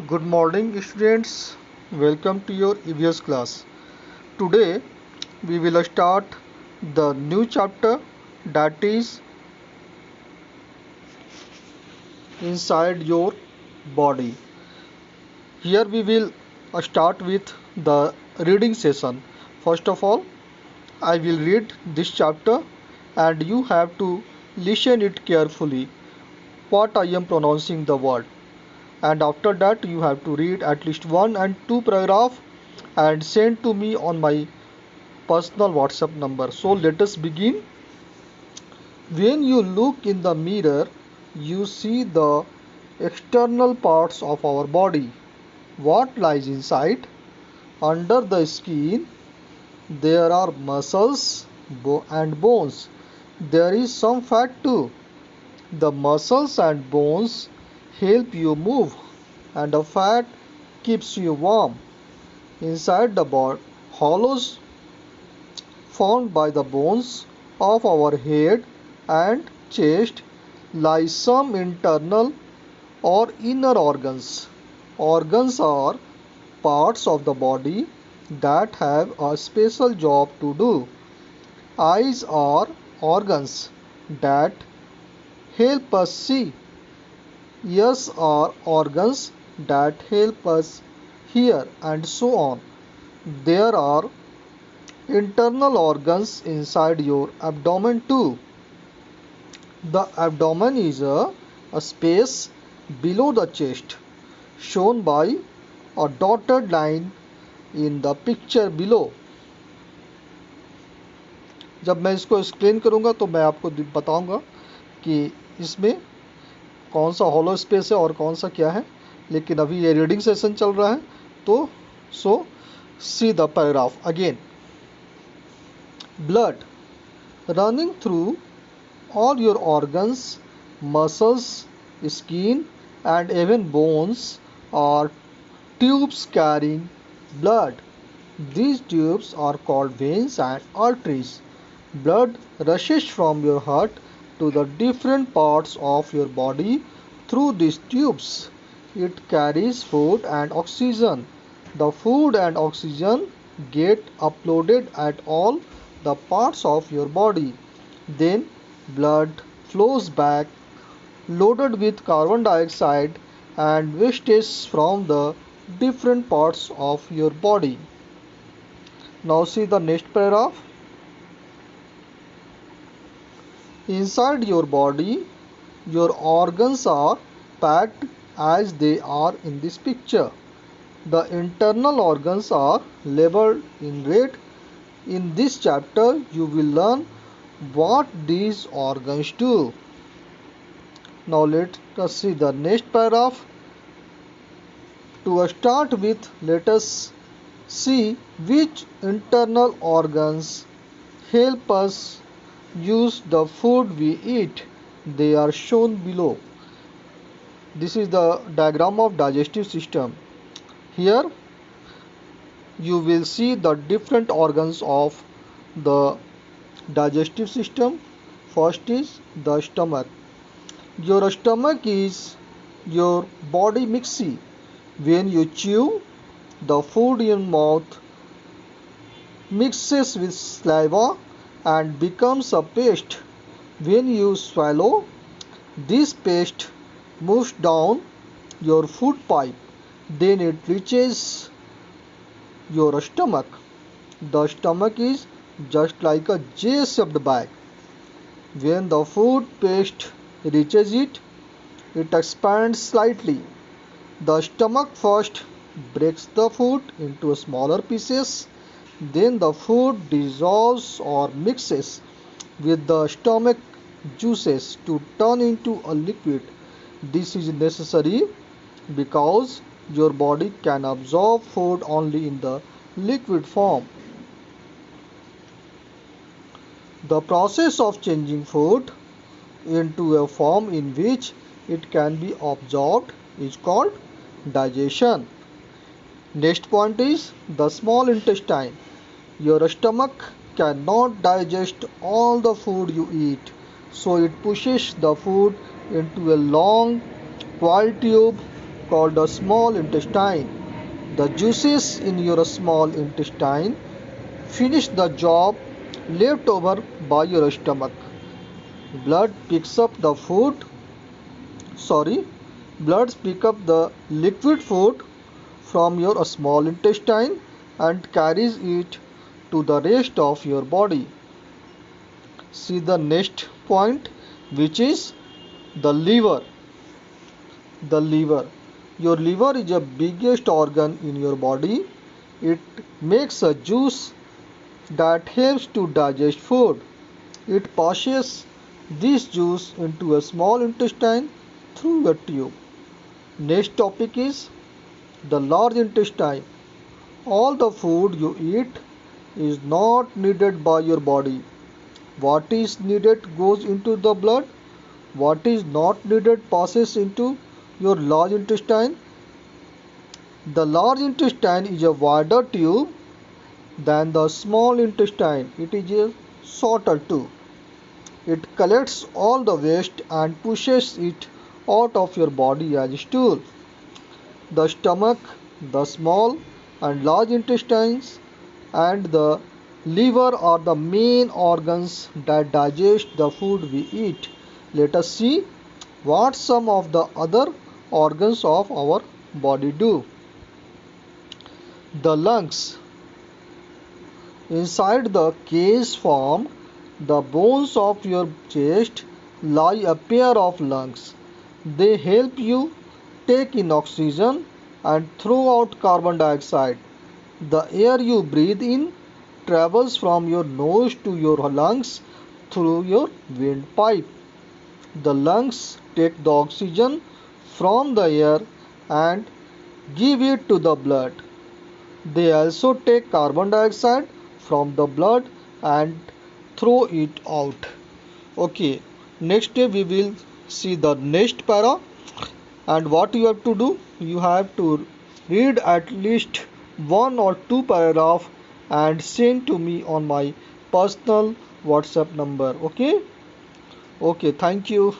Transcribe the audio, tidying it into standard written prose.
Good morning, students. Welcome to your EVS class. Today, we will start the new chapter that is inside your body. Here, we will start with the reading session. First of all, I will read this chapter and you have to listen it carefully what I am pronouncing the word. And after that, you have to read at least one and two paragraph and send to me on my personal WhatsApp number. So let us begin. When you look in the mirror, you see the external parts of our body. What lies inside? Under the skin, there are muscles and bones. There is some fat too. The muscles and bones help you move, and the fat keeps you warm. Inside the body, hollows formed by the bones of our head and chest lie some internal or inner organs. Organs are parts of the body that have a special job to do. Eyes are organs that help us see. Ears are organs that help us hear, and so on. There are internal organs inside your abdomen too. The abdomen is a space below the chest, shown by a dotted line in the picture below. जब मैं इसको explain करूंगा तो मैं आपको बताऊंगा कि इसमें कौन सा हॉलो स्पेस है और कौन सा क्या है, लेकिन अभी ये रीडिंग सेशन चल रहा है तो see the paragraph again. Blood running through all your organs, muscles, skin, and even bones are tubes carrying blood. These tubes are called veins and arteries. Blood rushes from your heart to the different parts of your body through these tubes. It carries food and oxygen. The food and oxygen get uploaded at all the parts of your body. Then blood flows back loaded with carbon dioxide and wastage from the different parts of your body. Now see the next paragraph. Inside your body, your organs are packed as they are in this picture. The internal organs are labeled in red. In this chapter, you will learn what these organs do. Now let us see the next paragraph. To start with, let us see which internal organs help us use the food we eat. They are shown below. This is the diagram of digestive system. Here you will see the different organs of the digestive system. First is the stomach. Your stomach is your body mixie. When you chew, the food in your mouth mixes with saliva and becomes a paste. When you swallow, this paste moves down your food pipe. Then it reaches your stomach. The stomach is just like a J-shaped bag. When the food paste reaches it, it expands slightly. The stomach first breaks the food into smaller pieces. Then the food dissolves or mixes with the stomach juices to turn into a liquid. This is necessary because your body can absorb food only in the liquid form. The process of changing food into a form in which it can be absorbed is called digestion. Next point is the small intestine. Your stomach cannot digest all the food you eat, so it pushes the food into a long coiled tube called the small intestine. The juices in your small intestine finish the job left over by your stomach. Blood picks up the food, sorry, Blood pick up the liquid food from your small intestine and carries it to the rest of your body. See the next point, which is the liver. The liver. Your liver is the biggest organ in your body. It makes a juice that helps to digest food. It passes this juice into a small intestine through a tube. Next topic is the large intestine. All the food you eat is not needed by your body. What is needed goes into the blood. What is not needed passes into your large intestine. The large intestine is a wider tube than the small intestine. It is a shorter too. It collects all the waste and pushes it out of your body as stool. The stomach, the small and large intestines, and the liver are the main organs that digest the food we eat. Let us see what some of the other organs of our body do. The lungs. Inside the cage formed the bones of your chest lie a pair of lungs. They help you take in oxygen and throw out carbon dioxide. The air you breathe in travels from your nose to your lungs through your windpipe. The lungs take the oxygen from the air and give it to the blood. They also take carbon dioxide from the blood and throw it out. Okay, next day we will see the next para, and what you have to do, you have to read at least one or two paragraph and send to me on my personal WhatsApp number. Okay, thank you.